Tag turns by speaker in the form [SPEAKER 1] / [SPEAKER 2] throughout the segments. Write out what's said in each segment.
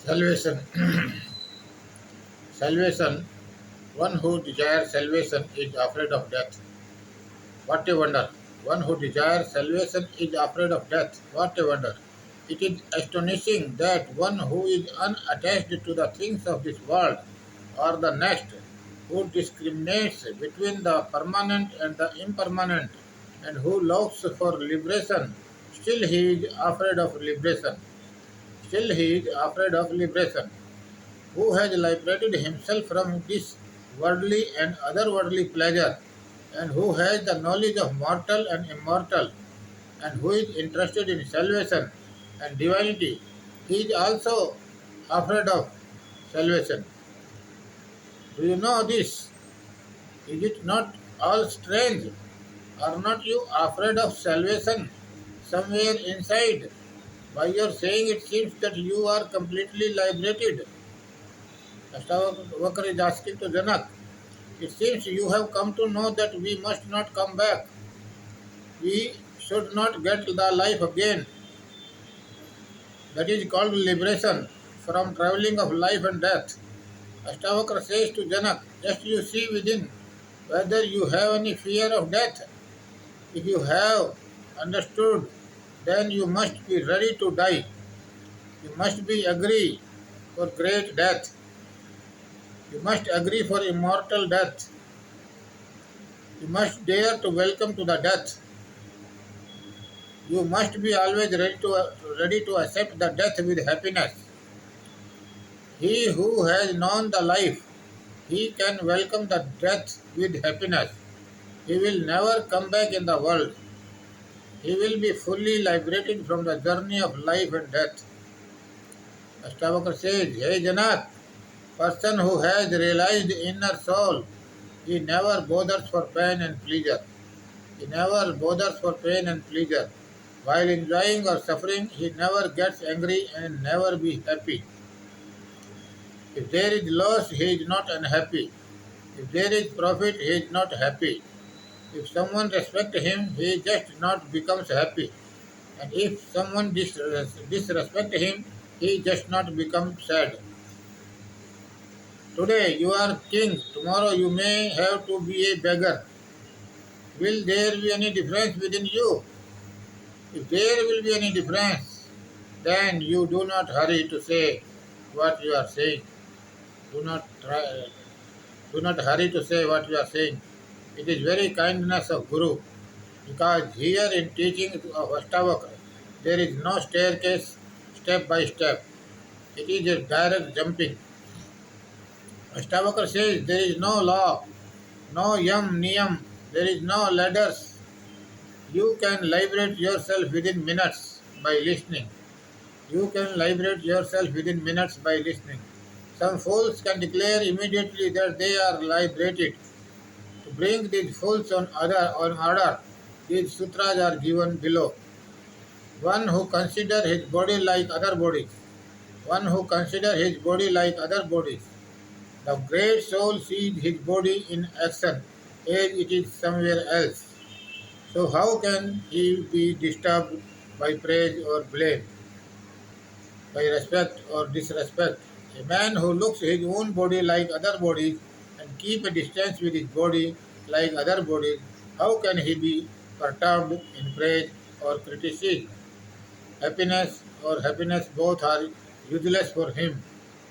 [SPEAKER 1] Salvation. Salvation. One who desires salvation is afraid of death. What a wonder. One who desires salvation is afraid of death. What a wonder. It is astonishing that one who is unattached to the things of this world or the next, who discriminates between the permanent and the impermanent, and who looks for liberation, still he is afraid of liberation. Still he is afraid of liberation. Who has liberated himself from this worldly and otherworldly pleasure, and who has the knowledge of mortal and immortal, and who is interested in salvation and divinity, he is also afraid of salvation. Do you know this? Is it not all strange? Are not you afraid of salvation somewhere inside? By your saying, it seems that you are completely liberated. Astavakra is asking to Janak. It seems you have come to know that we must not come back. We should not get the life again. That is called liberation from traveling of life and death. Astavakra says to Janak, just you see within whether you have any fear of death. If you have understood, then you must be ready to die. You must be agree for great death. You must agree for immortal death. You must dare to welcome to the death. You must be always ready to accept the death with happiness. He who has known the life, he can welcome the death with happiness. He will never come back in the world. He will be fully liberated from the journey of life and death. Astavakra says, Hey Janak, person who has realized the inner soul, he never bothers for pain and pleasure. He never bothers for pain and pleasure. While enjoying or suffering, he never gets angry and never be happy. If there is loss, he is not unhappy. If there is profit, he is not happy. If someone respects him, he just not becomes happy. And if someone disrespects him, he just not becomes sad. Today you are king, tomorrow you may have to be a beggar. Will there be any difference within you? If there will be any difference, then you do not hurry to say what you are saying. Do not try, do not hurry to say what you are saying. It is very kindness of Guru, because here in teaching of Astavakra, there is no staircase step by step. It is a direct jumping. Astavakra says there is no law, no yam niyam, there is no ladders. You can liberate yourself within minutes by listening. You can liberate yourself within minutes by listening. Some fools can declare immediately that they are liberated. To bring these fools on order, these sutras are given below. One who considers his body like other bodies. One who considers his body like other bodies. The great soul sees his body in action as it is somewhere else. So how can he be disturbed by praise or blame, by respect or disrespect? A man who looks his own body like other bodies and keep a distance with his body like other bodies, how can he be perturbed in praise or criticism? Happiness both are useless for him,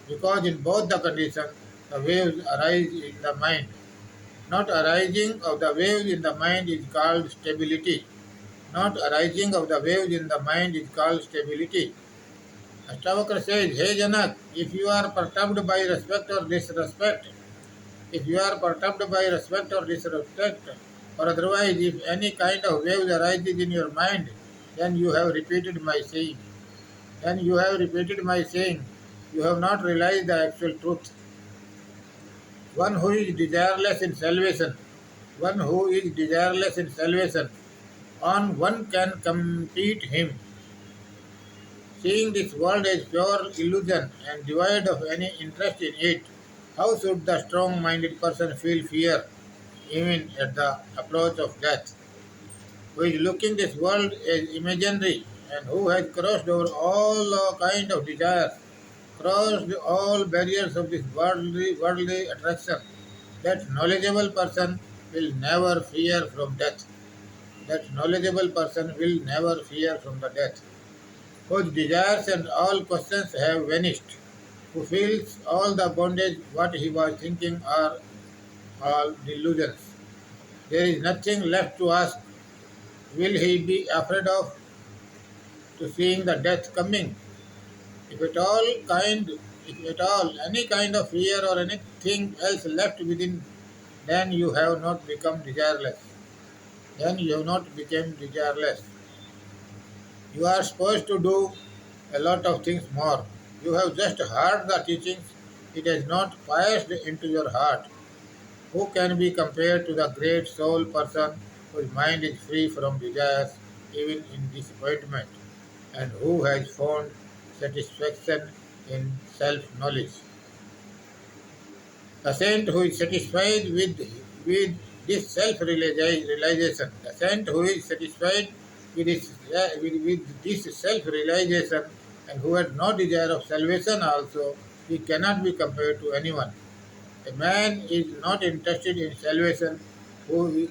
[SPEAKER 1] because in both the conditions the waves arise in the mind. Not arising of the waves in the mind is called stability. Not arising of the waves in the mind is called stability. Astavakra says, Hey Janak, if you are perturbed by respect or disrespect, if you are perturbed by respect or disrespect, or otherwise if any kind of waves arises in your mind, then you have repeated my saying. Then you have repeated my saying. You have not realized the actual truth. One who is desireless in salvation, one who is desireless in salvation, on one can compete him. Seeing this world as pure illusion and devoid of any interest in it, how should the strong-minded person feel fear even at the approach of death? Who is looking this world as imaginary and who has crossed over all kind of desires, crossed all barriers of this worldly attraction. That knowledgeable person will never fear from death. That knowledgeable person will never fear from the death, whose desires and all questions have vanished, who feels all the bondage what he was thinking are all delusions. There is nothing left to ask. Will he be afraid of to seeing the death coming? If at all kind, if at all any kind of fear or anything else left within, then you have not become desireless. Then you have not become desireless. You are supposed to do a lot of things more. You have just heard the teachings. It has not pierced into your heart. Who can be compared to the great soul person whose mind is free from desires, even in disappointment, and who has found satisfaction in self knowledge? The saint who is satisfied with this self realization, the saint who is satisfied with this self realization and who had no desire of salvation also, he cannot be compared to anyone. A man is not interested in salvation who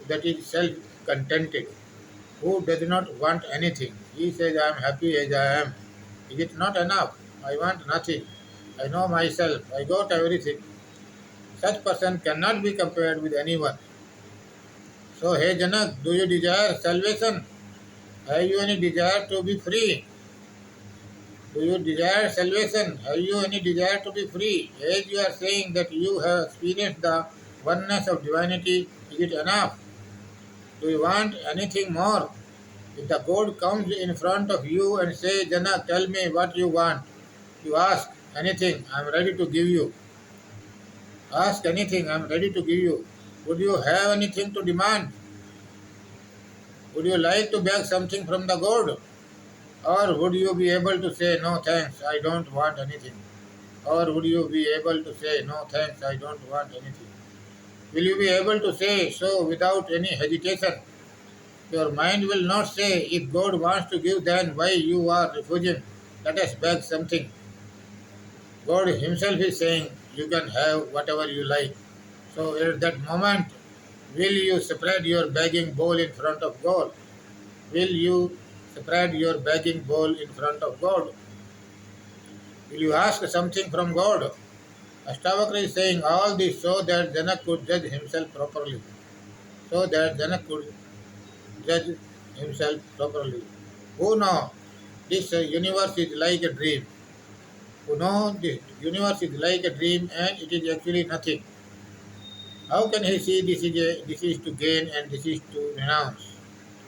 [SPEAKER 1] that is self contented, who does not want anything. He says, I am happy as I am. Is it not enough? I want nothing. I know myself. I got everything. Such person cannot be compared with anyone. So, hey Janak, do you desire salvation? Have you any desire to be free? Do you desire salvation? Have you any desire to be free? As you are saying that you have experienced the oneness of divinity, is it enough? Do you want anything more? If the God comes in front of you and says, Janak, tell me what you want, you ask anything, I am ready to give you. Ask anything, I am ready to give you. Would you have anything to demand? Would you like to beg something from the God? Or would you be able to say, no thanks, I don't want anything? Or would you be able to say, no thanks, I don't want anything? Will you be able to say so without any hesitation? Your mind will not say, if God wants to give, then why you are refusing? Let us beg something. God Himself is saying, you can have whatever you like. So at that moment, will you spread your begging bowl in front of God? Will you spread your begging bowl in front of God? Will you ask something from God? Astavakra is saying all this so that Janak could judge himself properly. So that Janak could judge himself properly. Who know this universe is like a dream? Who know this universe is like a dream and it is actually nothing? How can he see this is to gain and this is to renounce?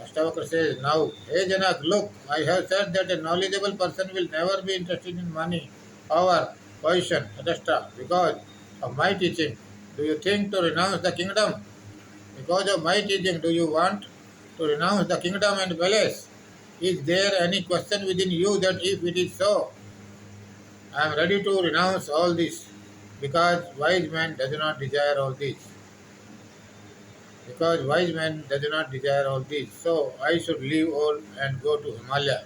[SPEAKER 1] Astavakra says, now, hey Janak, look, I have said that a knowledgeable person will never be interested in money, power, position, etc. because of my teaching. Do you think to renounce the kingdom? Because of my teaching, do you want to renounce the kingdom and palace? Is there any question within you that if it is so, I am ready to renounce all this? Because wise man does not desire all this. Because wise man does not desire all this. So I should leave all and go to Himalaya.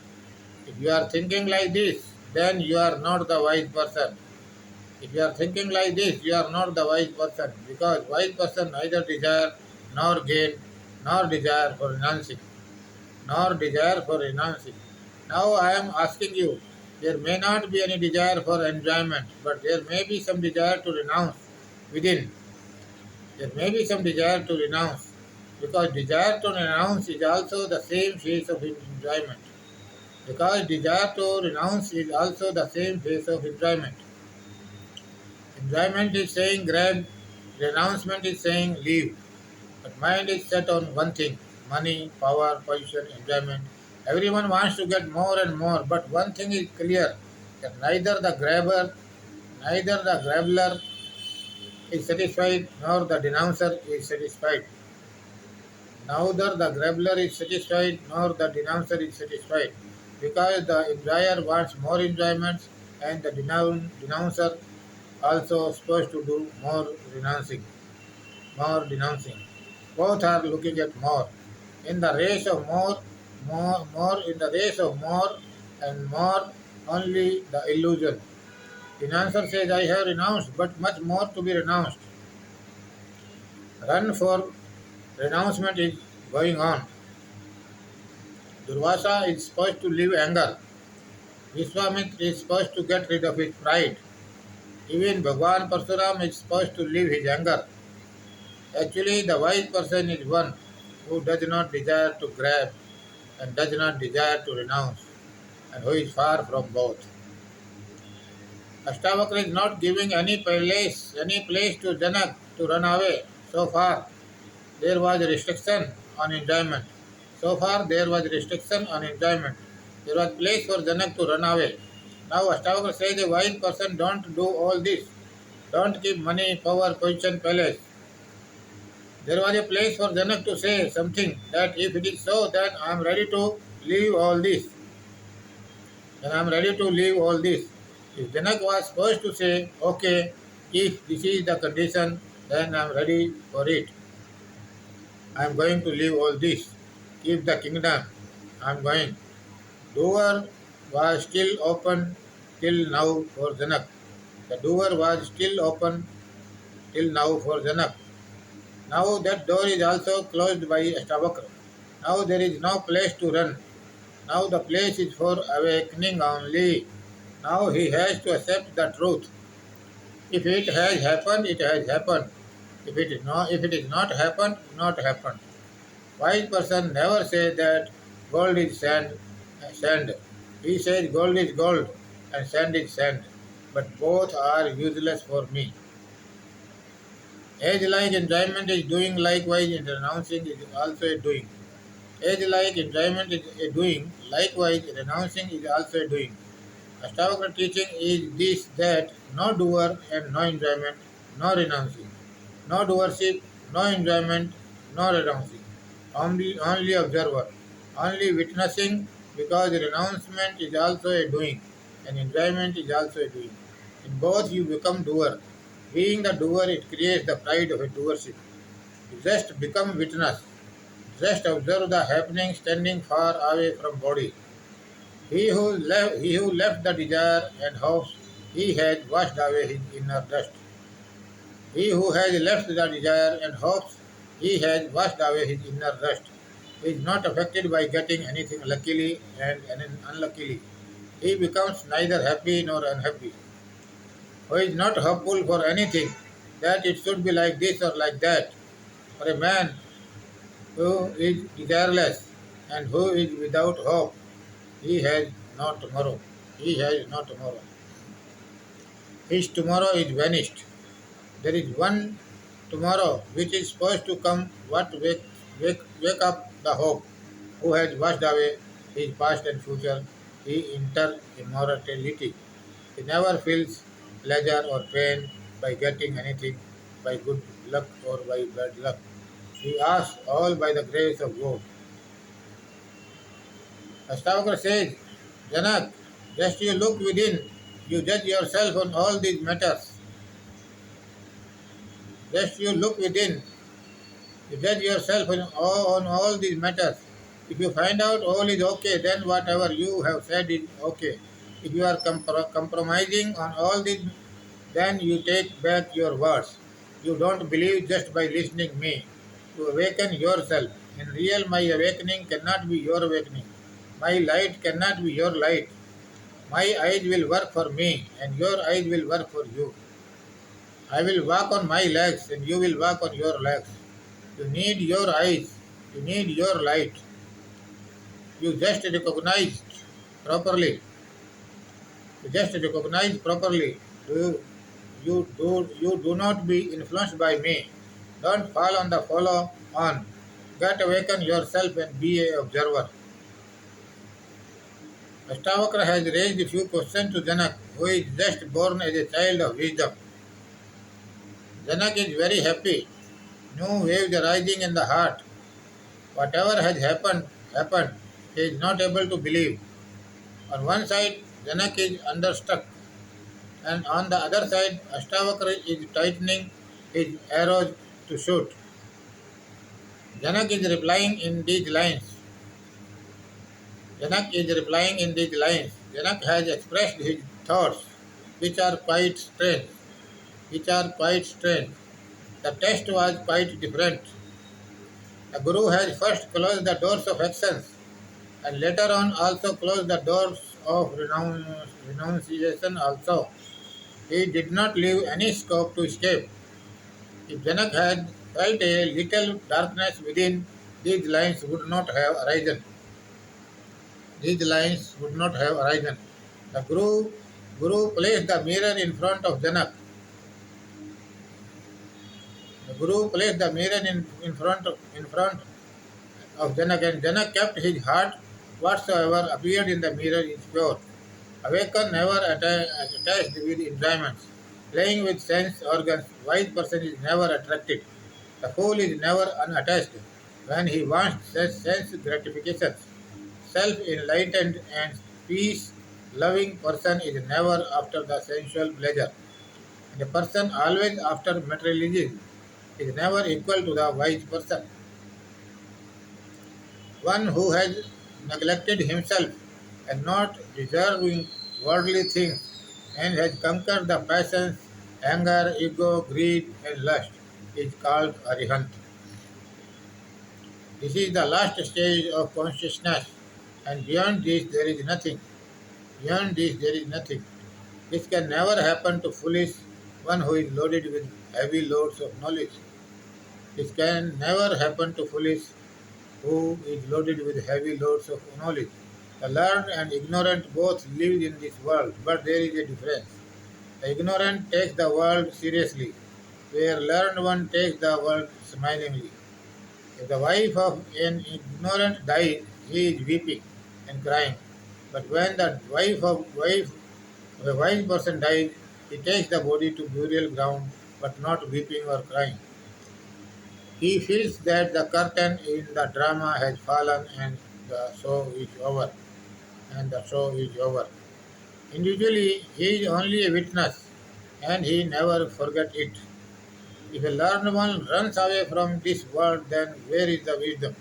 [SPEAKER 1] If you are thinking like this, then you are not the wise person. If you are thinking like this, you are not the wise person. Because wise person neither desire nor gain, nor desire for renouncing, nor desire for renouncing. Now I am asking you, there may not be any desire for enjoyment, but there may be some desire to renounce within. There may be some desire to renounce, because desire to renounce is also the same phase of enjoyment. Because desire to renounce is also the same phase of enjoyment. Enjoyment is saying grab, renouncement is saying leave. But mind is set on one thing: money, power, position, enjoyment. Everyone wants to get more and more, but one thing is clear that neither the grabbler is satisfied nor the denouncer is satisfied. Neither the grabbler is satisfied nor the denouncer is satisfied, because the enjoyer wants more enjoyments and the denouncer also supposed to do more renouncing, more denouncing. Both are looking at more. In the race of more in the race of more and more, only the illusion. In answer says, I have renounced, but much more to be renounced. Run for renouncement is going on. Durvasa is supposed to leave anger. Vishwamitra is supposed to get rid of his pride. Even Bhagwan Parsuram is supposed to leave his anger. Actually, the wise person is one who does not desire to grab and does not desire to renounce, and who is far from both. Astavakra is not giving any place to Janak to run away. So far, there was a restriction on enjoyment. So far, there was restriction on enjoyment. There was place for Janak to run away. Now, Astavakra says a wise person don't do all this. Don't keep money, power, position, palace. There was a place for Janak to say something that if it is so, then I am ready to leave all this. Then I am ready to leave all this. If Janak was supposed to say, okay, if this is the condition, then I am ready for it. I am going to leave all this. Keep the kingdom. I am going. Door was still open till now for Janak. The door was still open till now for Janak. Now that door is also closed by Astavakra. Now there is no place to run. Now the place is for awakening only. Now he has to accept the truth. If it has happened, it has happened. If it is not happened, not happened. Wise person never says that gold is sand. He says gold is gold and sand is sand. But both are useless for me. Age like enjoyment is doing, likewise in renouncing is also a doing. Age like enjoyment is a doing, likewise renouncing is also a doing. Astavakra teaching is this that no doer and no enjoyment, no renouncing. No doership, no enjoyment, no renouncing. Only observer, only witnessing, because renouncement is also a doing and enjoyment is also a doing. In both you become doer. Being the doer, it creates the pride of a doership. You just become witness. Just observe the happening standing far away from body. He who left the desire and hopes, he has washed away his inner dust. He who has left the desire and hopes, he has washed away his inner dust. He is not affected by getting anything luckily and unluckily. He becomes neither happy nor unhappy. Who is not hopeful for anything, that it should be like this or like that. For a man who is desireless and who is without hope, he has no tomorrow. He has no tomorrow. His tomorrow is vanished. There is one tomorrow which is supposed to come, what wake up the hope, who has washed away his past and future. He enters immortality. He never feels pleasure or pain by getting anything, by good luck or by bad luck. He asks all by the grace of God. Astavakra says, Janak, just you look within, you judge yourself on all these matters. Just you look within, you judge yourself on all these matters. If you find out all is okay, then whatever you have said is okay. If you are compromising on all these, then you take back your words. You don't believe just by listening me. You awaken yourself. In real, my awakening cannot be your awakening. My light cannot be your light. My eyes will work for me, and your eyes will work for you. I will walk on my legs, and you will walk on your legs. You need your eyes. You need your light. You just recognize properly. You just recognize properly. You do not be influenced by me. Don't fall on the follow on. Get awaken yourself and be a observer. Astavakra has raised a few questions to Janak, who is just born as a child of wisdom. Janak is very happy. New waves are rising in the heart. Whatever has happened, happened. He is not able to believe. On one side, Janak is understruck, and on the other side, Astavakra is tightening his arrows to shoot. Janak is replying in these lines. Janak is replying in these lines. Janak has expressed his thoughts, which are quite strange, which are quite strange. The test was quite different. The Guru has first closed the doors of actions and later on also closed the doors of renunciation also. He did not leave any scope to escape. If Janak had felt a little darkness within, these lines would not have arisen. These lines would not have arisen. The Guru placed the mirror in front of Janak. The Guru placed the mirror in front of Janak, and Janak kept his heart. Whatsoever appeared in the mirror is pure. Awakened, never attached with enjoyments. Playing with sense organs, wise person is never attracted. The fool is never unattached when he wants sense gratifications. Self-enlightened and peace-loving person is never after the sensual pleasure. And a person always after materialism is never equal to the wise person. One who has neglected himself and not deserving worldly things and has conquered the passions, anger, ego, greed, and lust is called arihant. This is the last stage of consciousness, and beyond this there is nothing. Beyond this there is nothing. This can never happen to foolish one who is loaded with heavy loads of knowledge. This can never happen to foolish who is loaded with heavy loads of knowledge. The learned and ignorant both live in this world, but there is a difference. The ignorant takes the world seriously, where learned one takes the world smilingly. If the wife of an ignorant dies, he is weeping and crying. But when the wife of a wise person dies, he takes the body to burial ground, but not weeping or crying. He feels that the curtain in the drama has fallen and the show is over. And the show is over. Individually, he is only a witness, and he never forget it. If a learned one runs away from this world, then where is the wisdom?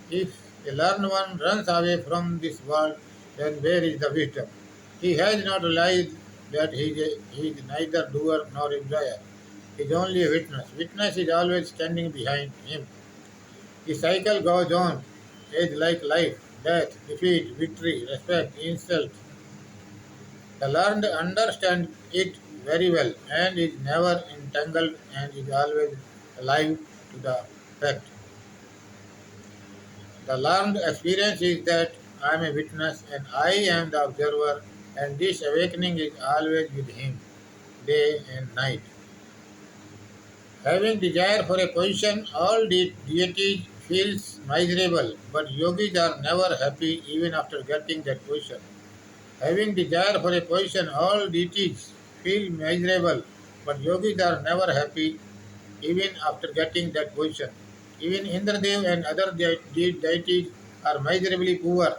[SPEAKER 1] If a learned one runs away from this world, then where is the wisdom? He has not realized that he is neither doer nor enjoyer. He is only a witness. Witness is always standing behind him. The cycle goes on, age like life, death, defeat, victory, respect, insult. The learned understands it very well and is never entangled and is always alive to the fact. The learned experience is that I am a witness and I am the observer, and this awakening is always with him, day and night. Having desire for a position, all deities feels miserable, but yogis are never happy even after getting that position. Having desire for a position, all deities feel miserable, but yogis are never happy even after getting that position. Even Indradev and other deities are miserably poor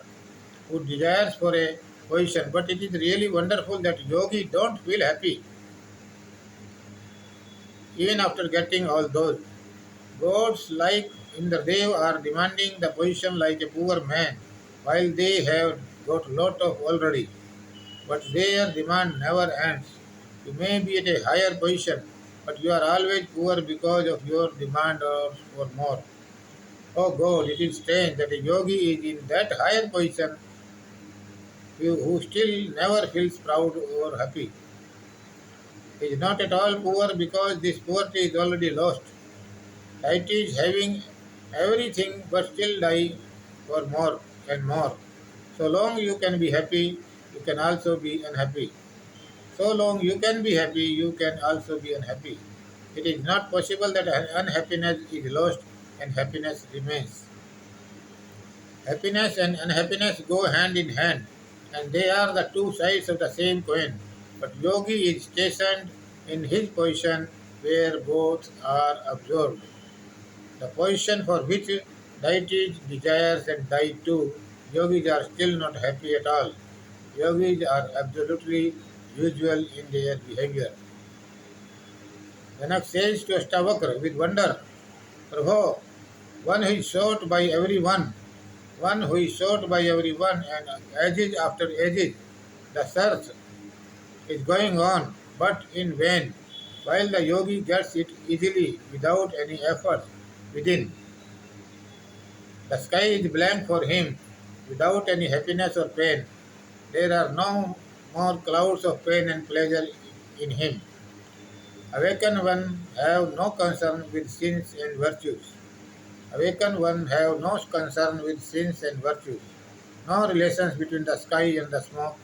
[SPEAKER 1] who desires for a position, but it is really wonderful that yogis don't feel happy even after getting all those. Gods like Indradev are demanding the position like a poor man, while they have got lot of already. But their demand never ends. You may be at a higher position, but you are always poor because of your demand for more. Oh God, it is strange that a yogi is in that higher position who still never feels proud or happy. He is not at all poor because this poverty is already lost. It is having everything but still die for more and more. So long you can be happy, you can also be unhappy. So long you can be happy, you can also be unhappy. It is not possible that unhappiness is lost and happiness remains. Happiness and unhappiness go hand in hand, and they are the two sides of the same coin. But yogi is stationed in his position where both are absorbed. The position for which deities desires and die too, yogis are still not happy at all. Yogis are absolutely usual in their behavior. Janak says to Astavakra with wonder, Prabhu, one is sought by everyone, one who is sought by everyone and ages after ages. The search is going on, but in vain, while the yogi gets it easily without any effort within. The sky is blank for him, without any happiness or pain. There are no more clouds of pain and pleasure in him. Awakened one have no concern with sins and virtues. Awakened one have no concern with sins and virtues. No relations between the sky and the smoke,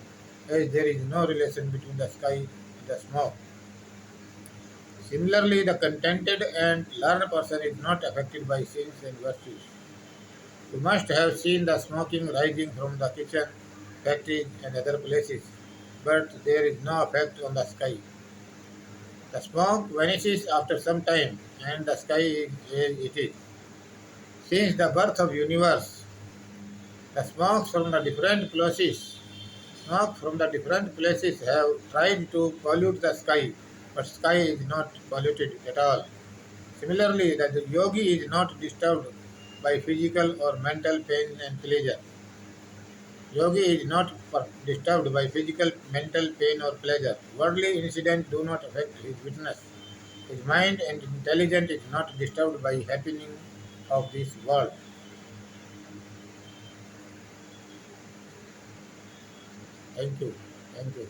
[SPEAKER 1] as there is no relation between the sky and the smoke. Similarly, the contented and learned person is not affected by sins and virtues. You must have seen the smoking rising from the kitchen, factories, and other places, but there is no effect on the sky. The smoke vanishes after some time, and the sky is as it is. Since the birth of universe, the smoke from the different places have tried to pollute the sky, but sky is not polluted at all. Similarly, the yogi is not disturbed by physical or mental pain and pleasure. Yogi is not disturbed by physical, mental pain or pleasure. Worldly incidents do not affect his witness. His mind and intelligence is not disturbed by happening of this world. Thank you. Thank you.